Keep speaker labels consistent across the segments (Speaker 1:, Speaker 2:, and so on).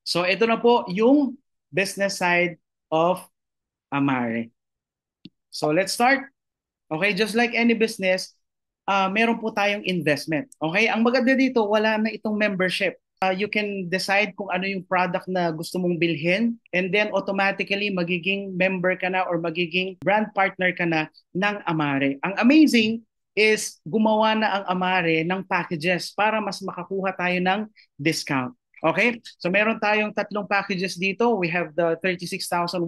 Speaker 1: So ito na po yung business side of Amare. So let's start. Okay, just like any business, meron po tayong investment. Okay, ang maganda dito, wala na itong membership. You can decide kung ano yung product na gusto mong bilhin and then automatically magiging member ka na or magiging brand partner ka na ng Amare. Ang amazing is gumawa na ang Amare ng packages para mas makakuha tayo ng discount. Okay? So meron tayong tatlong packages dito. We have the 36,130.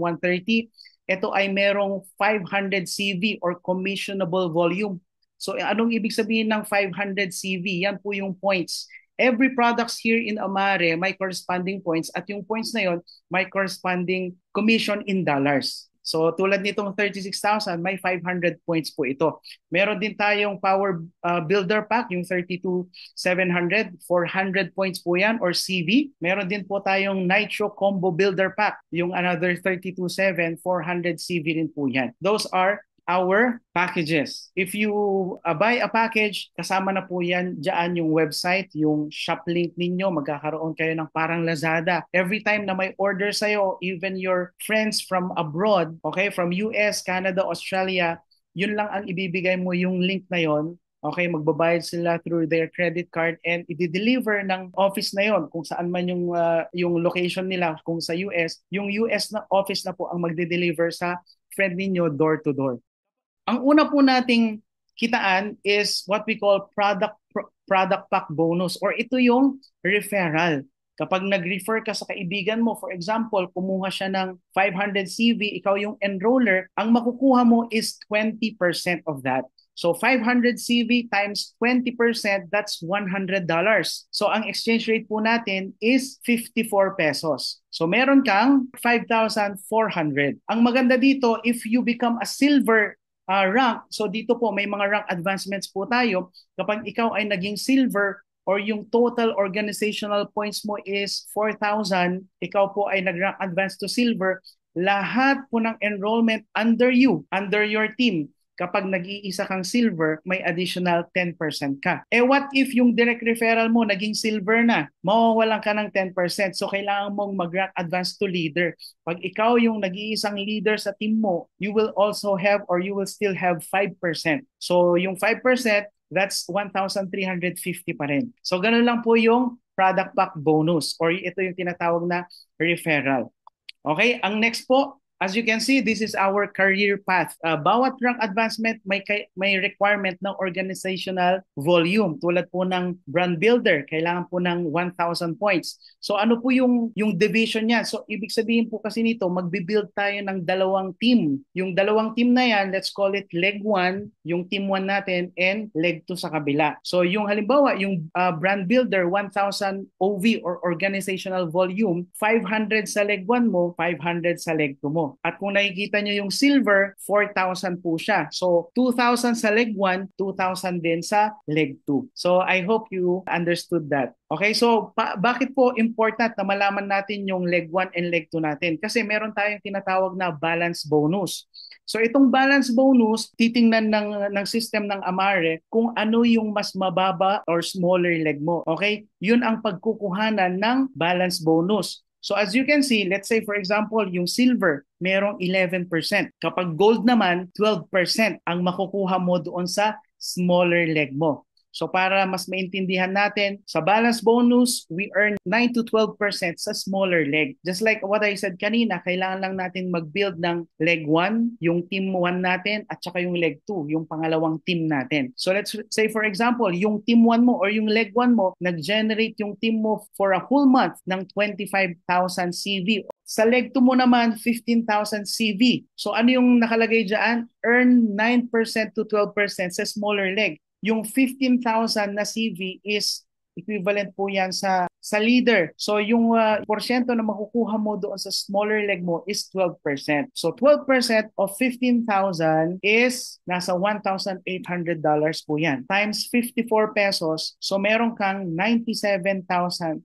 Speaker 1: Ito ay merong 500 CV or commissionable volume. So anong ibig sabihin ng 500 CV? Yan po yung points. Every products here in Amare may corresponding points at yung points na yon may corresponding commission in dollars. So tulad nitong 36,000, may 500 points po ito. Meron din tayong Power Builder Pack, yung 32,700, 400 points po yan or CV. Meron din po tayong Nitro Combo Builder Pack, yung another 32,700, 400 CV rin po yan. Those are our packages. If you buy a package, kasama na po yan dyan yung website, yung shop link ninyo, magkakaroon kayo ng parang Lazada. Every time na may order sa'yo, even your friends from abroad, okay, from US, Canada, Australia, yun lang ang ibibigay mo yung link na yon. Okay, magbabayad sila through their credit card and i-deliver ng office na yon kung saan man yung location nila, kung sa US, yung US na office na po ang magde-deliver sa friend ninyo door to door. Ang una po nating kitaan is what we call product pack bonus or ito yung referral. Kapag nag-refer ka sa kaibigan mo, for example, kumuha siya ng 500 CV, ikaw yung enroller, ang makukuha mo is 20% of that. So 500 CV times 20%, that's $100. So ang exchange rate po natin is 54 pesos. So meron kang 5,400. Ang maganda dito, if you become a silver rank. So dito po may mga rank advancements po tayo. Kapag ikaw ay naging silver or yung total organizational points mo is 4,000, ikaw po ay nag-rank advance to silver, lahat po ng enrollment under you, under your team, kapag nag-iisa kang silver, may additional 10% ka. Eh what if yung direct referral mo naging silver na? Mawawalan ka ng 10%. So kailangan mong mag-rank advance to leader. Pag ikaw yung nag-iisang leader sa team mo, you will also have or you will still have 5%. So yung 5%, that's 1,350 pa rin. So ganun lang po yung product pack bonus or ito yung tinatawag na referral. Okay, ang next po, as you can see, this is our career path. Bawat rank advancement may requirement ng organizational volume. Tulad po ng brand builder, kailangan po ng 1,000 points. So ano po yung division niya? So ibig sabihin po kasi nito, magbi-build tayo ng dalawang team. Yung dalawang team na yan, let's call it leg 1, yung team 1 natin, and leg 2 sa kabila. So yung halimbawa, yung brand builder, 1,000 OV or organizational volume, 500 sa leg 1 mo, 500 sa leg 2 mo. At kung nakikita nyo yung silver, 4,000 po siya. So 2,000 sa leg 1, 2,000 din sa leg 2. So I hope you understood that. Okay, so bakit po important na malaman natin yung leg 1 and leg 2 natin? Kasi meron tayong tinatawag na balance bonus. So itong balance bonus, titingnan ng system ng Amare kung ano yung mas mababa or smaller leg mo. Okay? Yun ang pagkukuhanan ng balance bonus. So as you can see, let's say for example, yung silver, merong 11%. Kapag gold naman, 12% ang makukuha mo doon sa smaller leg mo. So para mas maintindihan natin, sa balance bonus, we earn 9 to 12% sa smaller leg. Just like what I said kanina, kailangan lang natin mag-build ng leg 1, yung team 1 natin, at saka yung leg 2, yung pangalawang team natin. So let's say for example, yung team 1 mo or yung leg 1 mo, nag-generate yung team mo for a whole month ng 25,000 CV. Sa leg 2 mo naman, 15,000 CV. So ano yung nakalagay dyan? Earn 9% to 12% sa smaller leg. Yung 15,000 na CV is equivalent po yan sa leader. So yung porsyento na makukuha mo doon sa smaller leg mo is 12%. So 12% of 15,000 is nasa $1,800 po yan. Times 54 pesos, so meron kang 97,200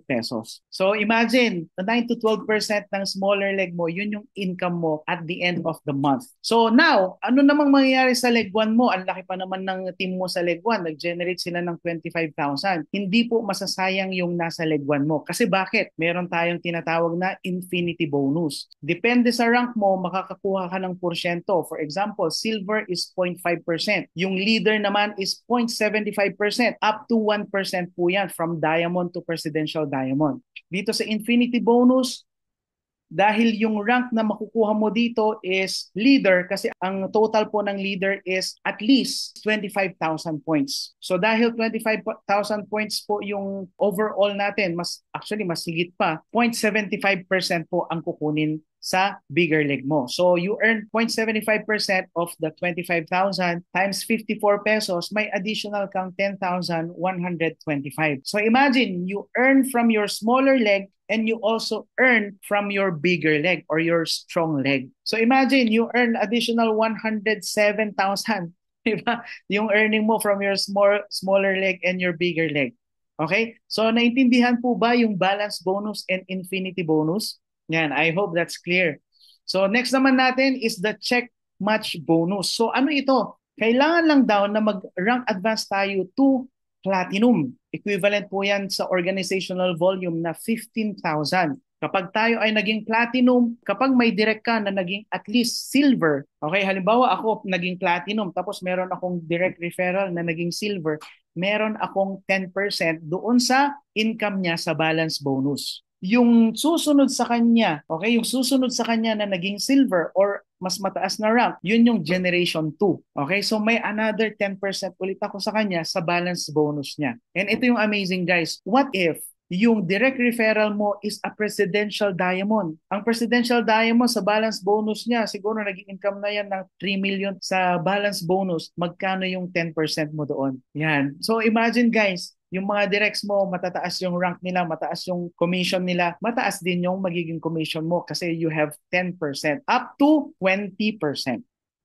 Speaker 1: pesos. So imagine, 9 to 12% ng smaller leg mo, yun yung income mo at the end of the month. So now, ano namang mangyayari sa leg 1 mo? Ang laki pa naman ng team mo sa leg 1. Nag-generate sila ng 25,000. 20,000, hindi po masasayang yung nasa leg 1 mo. Kasi bakit? Meron tayong tinatawag na infinity bonus. Depende sa rank mo, makakakuha ka ng porsyento. For example, silver is 0.5%. Yung leader naman is 0.75%. Up to 1% po yan from diamond to presidential diamond. Dito sa infinity bonus, dahil yung rank na makukuha mo dito is leader kasi ang total po ng leader is at least 25,000 points. So dahil 25,000 points po yung overall natin, mas higit pa, 0.75% po ang kukunin sa bigger leg mo. So you earn 0.75% of the 25,000 times 54 pesos, may additional kang 10,125. So imagine you earn from your smaller leg and you also earn from your bigger leg or your strong leg. So imagine you earn additional 107,000, diba? Yung earning mo from your smaller leg and your bigger leg. Okay? So naintindihan po ba yung balance bonus and infinity bonus? Yan, I hope that's clear. So next naman natin is the check match bonus. So ano ito? Kailangan lang daw na mag-rank advance tayo to platinum. Equivalent po yan sa organizational volume na 15,000. Kapag tayo ay naging platinum, kapag may direct ka na naging at least silver, okay, halimbawa ako naging platinum, tapos meron akong direct referral na naging silver, meron akong 10% doon sa income niya sa balance bonus. Yung susunod sa kanya, okay, yung susunod sa kanya na naging silver or mas mataas na rank, yun yung generation 2. Okay, so may another 10% ulit ako sa kanya sa balance bonus niya. And ito yung amazing guys. What if yung direct referral mo is a presidential diamond? Ang presidential diamond sa balance bonus niya, siguro naging income na yan ng 3 million sa balance bonus. Magkano yung 10% mo doon? Yan. So imagine guys, yung mga directs mo, matataas yung rank nila, mataas yung commission nila, mataas din yung magiging commission mo kasi you have 10% up to 20%.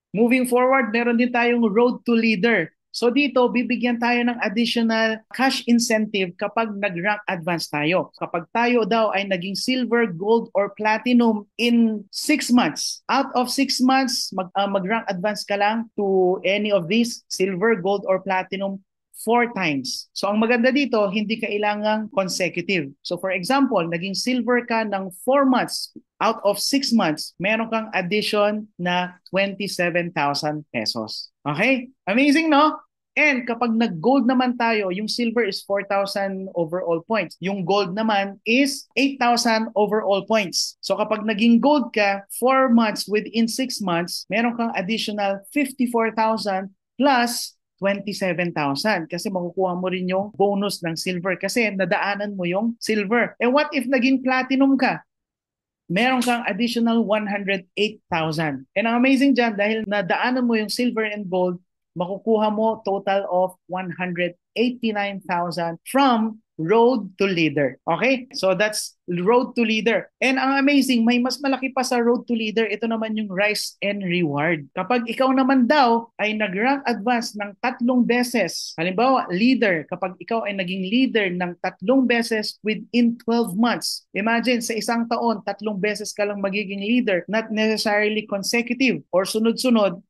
Speaker 1: Moving forward, meron din tayong road to leader. So dito, bibigyan tayo ng additional cash incentive kapag nag-rank advance tayo. Kapag tayo daw ay naging silver, gold, or platinum in 6 months. Out of 6 months, mag-rank advance ka lang to any of these, silver, gold, or platinum, 4 times. So ang maganda dito, hindi kailangang consecutive. So for example, naging silver ka ng 4 months, out of 6 months, meron kang addition na 27,000 pesos. Okay? Amazing, no? And kapag nag-gold naman tayo, yung silver is 4,000 overall points. Yung gold naman is 8,000 overall points. So kapag naging gold ka, 4 months within 6 months, meron kang additional 54,000 plus 27,000 kasi makukuha mo rin yung bonus ng silver kasi nadaanan mo yung silver. And what if naging platinum ka? Meron kang additional 108,000. And ang amazing dyan, dahil nadaanan mo yung silver and gold, makukuha mo total of 189,000 from road to leader. Okay? So that's road to leader. And ang amazing, may mas malaki pa sa road to leader, ito naman yung rise and reward. Kapag ikaw naman daw ay nag-rank advance ng 3 beses, halimbawa leader, kapag ikaw ay naging leader ng 3 beses within 12 months, imagine sa isang taon, 3 beses ka lang magiging leader, not necessarily consecutive or sunod-sunod,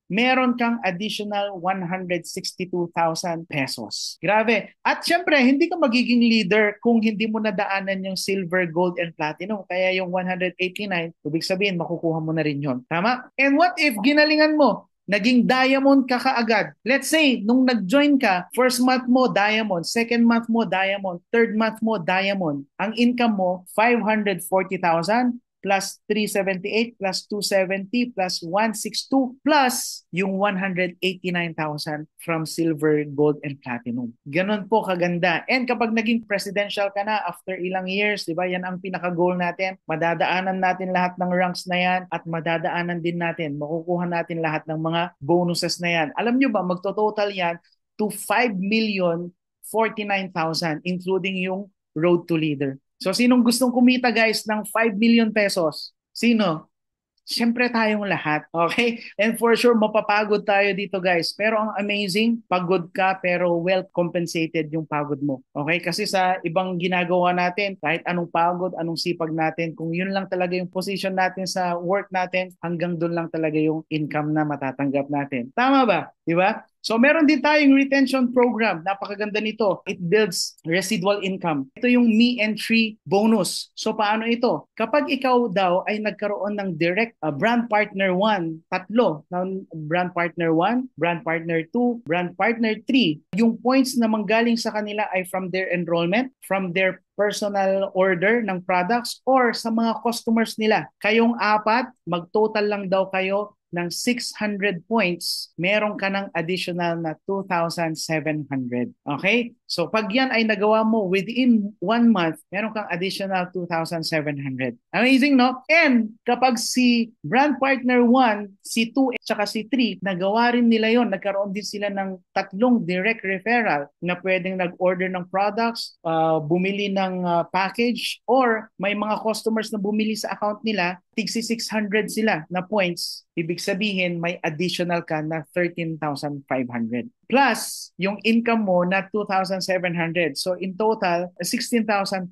Speaker 1: meron kang additional 162,000 pesos. Grabe. At syempre, hindi ka magiging leader kung hindi mo nadaanan yung silver, gold, and platinum. Kaya yung 189, ibig sabihin, makukuha mo na rin yun. Tama? And what if ginalingan mo? Naging diamond ka kaagad. Let's say, nung nag-join ka, first month mo, diamond. Second month mo, diamond. Third month mo, diamond. Ang income mo, 540,000 plus 378 plus 270 plus 162 plus yung 189,000 from silver, gold, and platinum. Ganon po kaganda. And kapag naging presidential ka na after ilang years, di ba, yan ang pinaka-goal natin. Madadaanan natin lahat ng ranks na yan at madadaanan din natin, makukuha natin lahat ng mga bonuses na yan. Alam nyo ba, magto-total yan to 5,049,000 including yung road to leader. So sinong gustong kumita guys ng 5 million pesos? Sino? Siyempre tayong lahat, okay? And for sure, mapapagod tayo dito guys. Pero ang amazing, pagod ka pero well compensated yung pagod mo. Okay? Kasi sa ibang ginagawa natin, kahit anong pagod, anong sipag natin, kung yun lang talaga yung position natin sa work natin, hanggang doon lang talaga yung income na matatanggap natin. Tama ba? Di ba? So meron din tayong retention program. Napakaganda nito. It builds residual income. Ito yung me entry bonus. So paano ito? Kapag ikaw daw ay nagkaroon ng direct brand partner 1, tatlo, brand partner 1, brand partner 2, brand partner 3, yung points na manggaling sa kanila ay from their enrollment, from their personal order ng products, or sa mga customers nila. Kayong apat, mag-total lang daw kayo ng 600 points, meron ka ng additional na 2,700. Okay? So pag yan ay nagawa mo within 1 month, meron kang additional 2,700. Amazing, no? And kapag si brand partner 1, si 2, at saka si 3, nagawa rin nila yon, nagkaroon din sila ng tatlong direct referral na pwedeng nag-order ng products, bumili ng package, or may mga customers na bumili sa account nila, tigsi 600 sila na points. Ibig sabihin, may additional ka na 13,500. Plus, yung income mo na 2,700. So, in total, 16,200.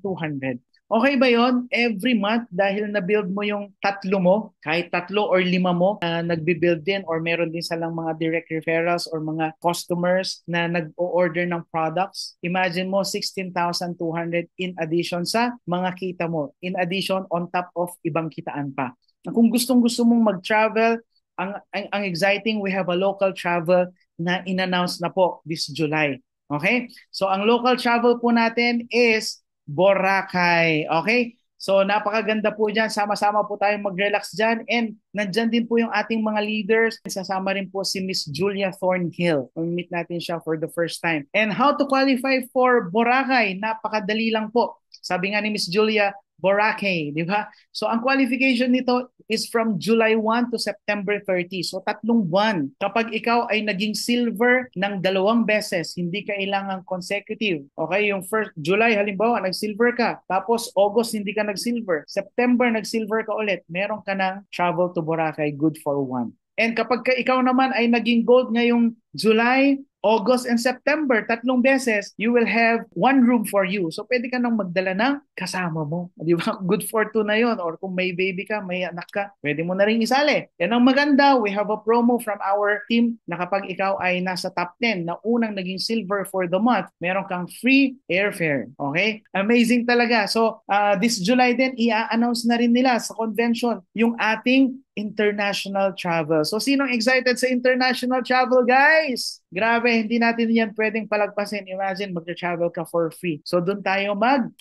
Speaker 1: Okay ba yon? Every month, dahil na-build mo yung tatlo mo, kahit tatlo or lima mo, nagbi-build din or meron din silang mga direct referrals or mga customers na nag-o-order ng products. Imagine mo, 16,200 in addition sa mga kita mo. In addition, on top of ibang kitaan pa. Kung gustong-gusto mong mag-travel, ang exciting, we have a local travel na in-announce na po this July. Okay? So, ang local travel po natin is Boracay. Okay? So, napakaganda po dyan. Sama-sama po tayong mag-relax dyan. And nandyan din po yung ating mga leaders. Sasama rin po si Miss Julia Thornhill. Meet natin siya for the first time. And how to qualify for Boracay? Napakadali lang po. Sabi nga ni Miss Julia, Boracay, di ba? So, ang qualification nito is from July 1 to September 30. So, 3 buwan. Kapag ikaw ay naging silver ng 2 beses, hindi kailangan consecutive. Okay? Yung first July, halimbawa, nag-silver ka. Tapos, August, hindi ka nag-silver. September, nag-silver ka ulit. Meron ka ng travel to Boracay, good for 1. And kapag ikaw naman ay naging gold ngayong July, August, and September, 3 beses, you will have 1 room for you. So, pwede ka nang magdala ng kasama mo. Di ba? Good for 2 na yon. Or kung may baby ka, may anak ka, pwede mo na rin isali. Yan ang maganda. We have a promo from our team na kapag ikaw ay nasa top 10 na unang naging silver for the month, meron kang free airfare. Okay? Amazing talaga. So, this July din, i-announce na rin nila sa convention yung ating international travel. So, sinong excited sa international travel, guys? Grabe, hindi natin yan pwedeng palagpasin. Imagine, mag-travel ka for free. So, doon tayo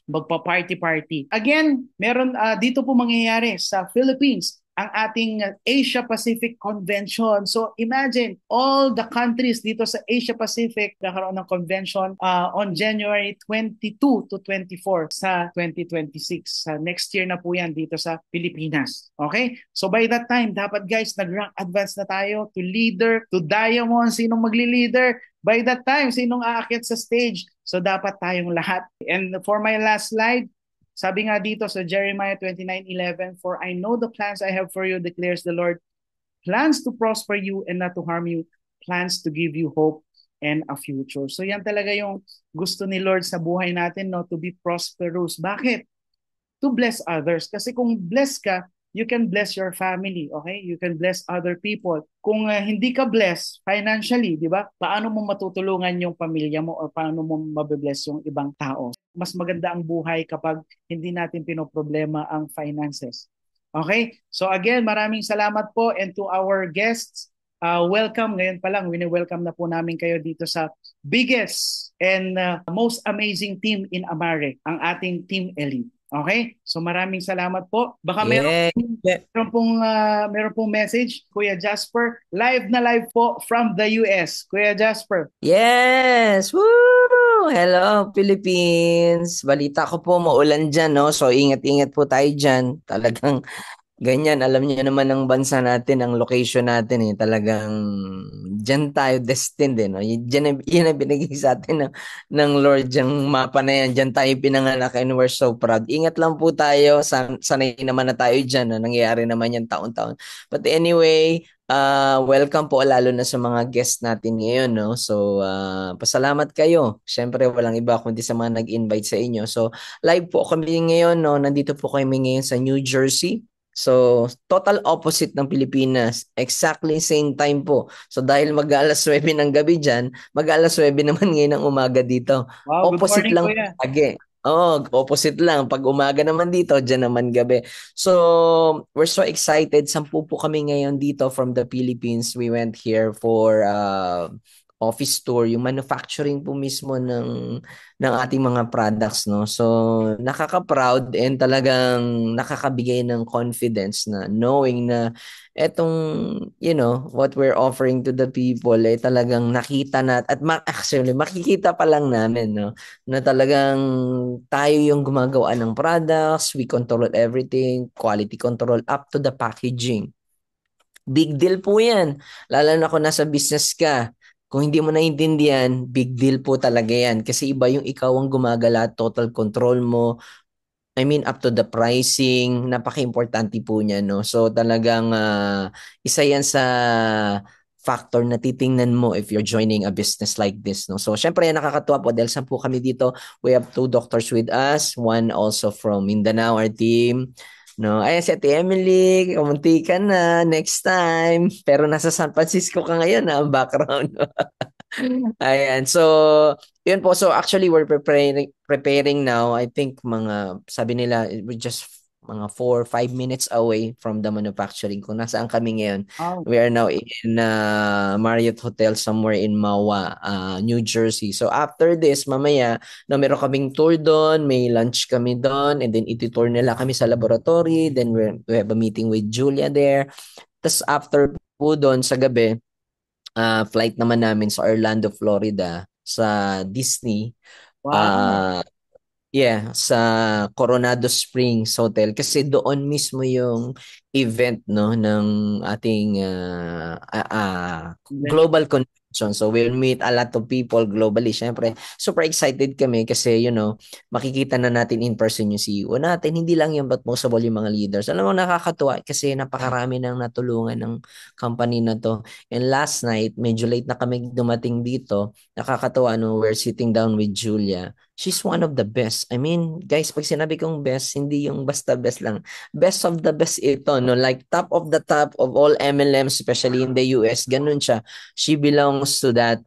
Speaker 1: magpa-party-party. Again, meron dito po mangyayari sa Philippines ang ating Asia Pacific Convention. So imagine, all the countries dito sa Asia Pacific nagkaroon ng convention on January 22 to 24 sa 2026. Next year na po yan dito sa Pilipinas. Okay? So by that time, dapat guys, nag-rank advance na tayo to leader, to diamond, sinong magli-leader. By that time, sinong aakyat sa stage. So dapat tayong lahat. And for my last slide, sabi nga dito sa Jeremiah 29:11, "For I know the plans I have for you, declares the Lord, plans to prosper you and not to harm you, plans to give you hope and a future." So yan talaga yung gusto ni Lord sa buhay natin, no? To be prosperous. Bakit? To bless others. Kasi kung bless ka, you can bless your family, okay? You can bless other people. Kung hindi ka bless financially, di ba? Paano mo matutulungan yung pamilya mo o paano mo mabibless yung ibang tao? Mas maganda ang buhay kapag hindi natin pinoproblema ang finances. Okay? So again, maraming salamat po, and to our guests, welcome. Ngayon pa lang, wini-welcome na po namin kayo dito sa biggest and most amazing team in Amare, ang ating Team Elite. Okay? So maraming salamat po. Baka
Speaker 2: Yeah.
Speaker 1: meron pong message, Kuya Jasper. Live na live po from the US. Kuya Jasper.
Speaker 2: Yes! Woo! Hello, Philippines! Balita ko po, maulan dyan, no? So, ingat-ingat po tayo dyan. Talagang ganyan, alam niyo naman ang bansa natin, ang location natin eh, talagang dyan tayo destined eh, no? Yan ang binigay sa atin ng Lord, yung mapa na yan, dyan tayo pinanganak and we're so proud. Ingat lang po tayo, sanay naman na tayo dyan, no? Nangyayari naman yan taon-taon. But anyway, welcome po lalo na sa mga guests natin ngayon, no? So, pasalamat kayo. Siyempre, walang iba kundi sa mga nag-invite sa inyo. So, live po kami ngayon, no? Nandito po kami ngayon sa New Jersey. So, total opposite ng Pilipinas. Exactly same time po. So, dahil mag-aalas 9 ng gabi dyan, mag-aalas 9 naman ngayon ng umaga dito.
Speaker 1: Wow, good
Speaker 2: Opposite
Speaker 1: morning,
Speaker 2: lang
Speaker 1: kuya.
Speaker 2: lagi. Oo, opposite lang. Pag umaga naman dito, dyan naman gabi. So, we're so excited. 10 po kami ngayon dito from the Philippines. We went here for office tour, yung manufacturing po mismo ng ating mga products, no? So, nakaka-proud and talagang nakakabigay ng confidence na knowing na etong, what we're offering to the people ay talagang nakita na at actually makikita pa lang namin, no? Na talagang tayo yung gumagawa ng products, we control everything, quality control up to the packaging. Big deal po yan. Lalo na kung nasa business ka. Kung hindi mo naiintindihan, big deal po talaga yan. Kasi iba yung ikaw ang gumagala, total control mo. I mean, up to the pricing, napaka-importante po niya, no? So talagang isa yan sa factor na titingnan mo if you're joining a business like this, no? So syempre nakakatuwa po dahil 10 kami dito. We have 2 doctors with us, one also from Mindanao, our team. No, ay si Ate Emily, kumunti ka na next time. Pero nasa San Francisco ka ngayon, ang background. Ayan. So, yun po. So, actually, we're preparing now. I think sabi nila, we're just mga 4 or 5 minutes away from the manufacturing. Kung nasaan kami ngayon,
Speaker 1: Wow,
Speaker 2: we are now in Marriott Hotel somewhere in Mawa, New Jersey. So, after this, mamaya, no, meron kaming tour doon, may lunch kami doon, and then iti-tour nila kami sa laboratory. Then, we have a meeting with Julia there. Tapos, after po doon sa gabi, flight naman namin sa Orlando, Florida sa Disney.
Speaker 1: wow.
Speaker 2: Uh, yeah, sa Coronado Springs Hotel kasi doon mismo yung event no ng ating
Speaker 1: Convention.
Speaker 2: global convention. So we'll meet a lot of people globally. Syempre, super excited kami kasi makikita na natin in person yung CEO natin. Hindi lang yung but most of all yung mga leaders. Alam mo, nakakatuwa kasi napakarami nang natulungan ng company na to. And last night, medyo late na kami dumating dito. Nakakatuwa, no? We're sitting down with Julia. She's one of the best. I mean, guys, pag sinabi kong best, hindi yung basta best lang. Best of the best ito, no? Like top of the top of all MLMs, especially in the US, ganun siya. She belongs to that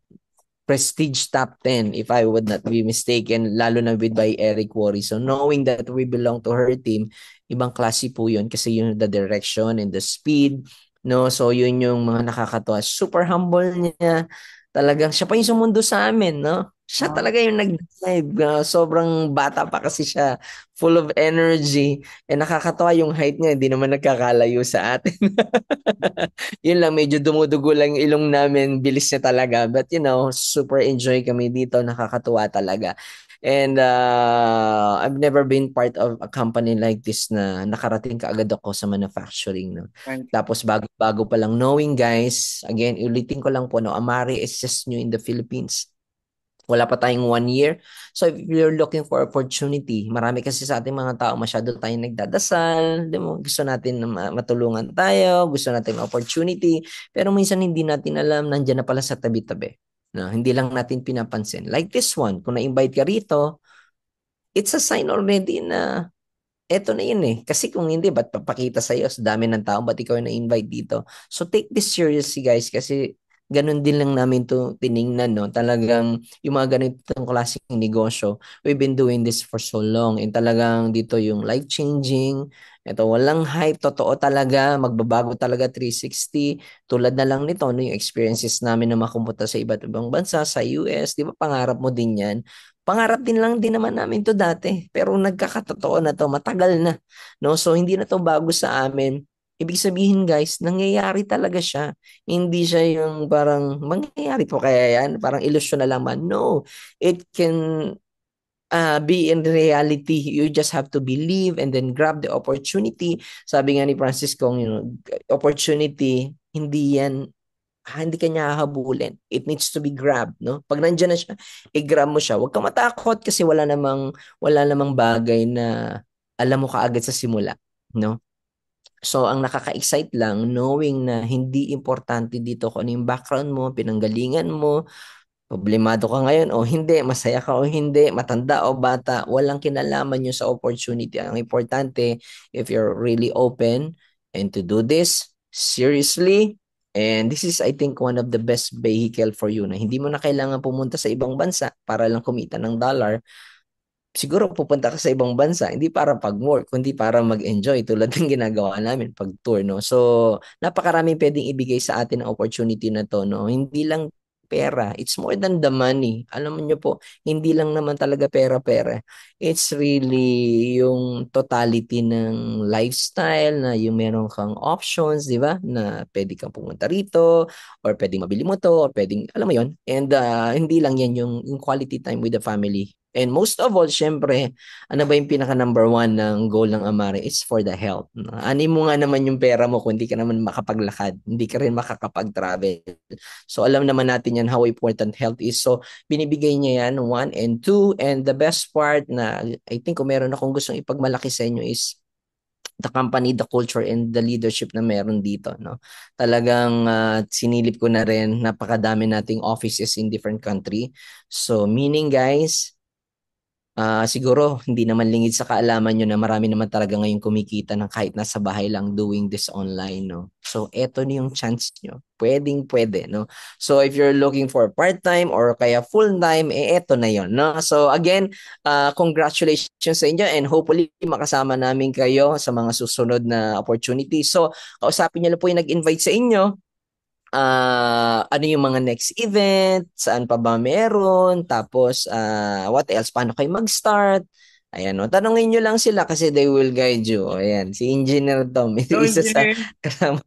Speaker 2: prestige top 10 if I would not be mistaken, lalo na with by Eric Worre. So knowing that we belong to her team, ibang klase po yun kasi yun the direction and the speed, no? So yun yung mga nakakatuwa. Super humble niya. Talagang siya pa yung sumundo sa amin, no? Siya
Speaker 1: Wow.
Speaker 2: talaga yung nag-drive. Sobrang bata pa kasi siya, full of energy. And nakakatawa yung height niya, hindi naman nagkakalayo sa atin. Yun lang, medyo dumudugo lang yung ilong namin, bilis niya talaga. But super enjoy kami dito, nakakatuwa talaga. And I've never been part of a company like this na nakarating kaagad ako sa manufacturing. No?
Speaker 1: Right.
Speaker 2: Tapos bago pa lang knowing guys, again, ulitin ko lang po, no, Amari is just new in the Philippines. Wala pa tayong 1 year. So if you're looking for opportunity, marami kasi sa ating mga tao masyado tayong nagdadasal, di mo, gusto natin na matulungan tayo, gusto natin opportunity, pero minsan hindi natin alam, nandiyan na pala sa tabi-tabi. No, hindi lang natin pinapansin. Like this one, kung na-invite ka rito, it's a sign already na eto na yun eh. Kasi kung hindi, ba't papakita sa'yo sa dami ng tao, ba't ikaw na-invite dito? So take this seriously guys kasi ganun din lang namin to tiningnan, no? Talagang yung mga ganitong klaseng negosyo, we've been doing this for so long and talagang dito yung life-changing, ito walang hype, totoo talaga, magbabago talaga 360, tulad na lang nito, no? Yung experiences namin na makumputa sa iba't ibang bansa, sa US, di ba pangarap mo din yan? Pangarap din lang din naman namin to dati, pero nagkakatotoo na to, matagal na, no? So hindi na to bago sa amin. Ibig sabihin guys, nangyayari talaga siya. Hindi siya yung parang mangyayari po kaya yan, parang ilusyon na lang man. No, it can be in reality. You just have to believe and then grab the opportunity. Sabi nga ni Francis Kong, opportunity, hindi kanya hahabulin. It needs to be grabbed, no? Pag nandiyan na siya, i-grab mo siya. Huwag kang matakot kasi wala namang bagay na alam mo kaagad sa simula, no? So, ang nakaka-excite lang, knowing na hindi importante dito kung ano yung background mo, pinanggalingan mo, Problemado ka ngayon o hindi, masaya ka o hindi, matanda o bata, walang kinalaman yun sa opportunity. Ang importante, if you're really open and to do this seriously, and this is, I think, one of the best vehicle for you na hindi mo na kailangan pumunta sa ibang bansa para lang kumita ng dollar. Siguro pupunta ka sa ibang bansa, hindi para pag-work, kundi para mag-enjoy tulad ng ginagawa namin pag-tour, no? So, napakaraming pwedeng ibigay sa atin ang opportunity na to, no? Hindi lang pera. It's more than the money. Alam niyo po, hindi lang naman talaga pera-pera. It's really yung totality ng lifestyle na yung meron kang options, di ba? Na pwede kang pumunta rito or pwedeng mabili mo to or pwedeng, alam mo yon. And hindi lang yan yung quality time with the family. And most of all, syempre, ano ba yung pinaka number one ng goal ng Amare? It's for the health. Ani mo nga naman yung pera mo kung hindi ka naman makapaglakad, hindi ka rin makakapag-travel. So alam naman natin yan how important health is. So binibigay niya yan, one and two. And the best part na I think kung meron akong gustong ipagmalaki sa inyo is the company, the culture, and the leadership na meron dito, no? Talagang sinilip ko na rin, napakadami nating offices in different country. So meaning guys, siguro hindi naman lingid sa kaalaman nyo na marami naman talaga ngayong kumikita ng kahit nasa bahay lang doing this online, no? So, eto na yung chance nyo. Pwedeng pwede, no? So, if you're looking for part-time or kaya full-time, eto na yon, no? So, again, congratulations sa inyo and hopefully makasama namin kayo sa mga susunod na opportunities. So, kausapin nyo lang po yung nag-invite sa inyo, ano yung mga next event, saan pa ba meron, tapos what else, paano kayo mag-start. Ayan, no? Tanungin nyo lang sila kasi they will guide you. Ayan, si Engineer Tom,
Speaker 1: So,
Speaker 2: isa sa
Speaker 1: engineer,
Speaker 2: kasama.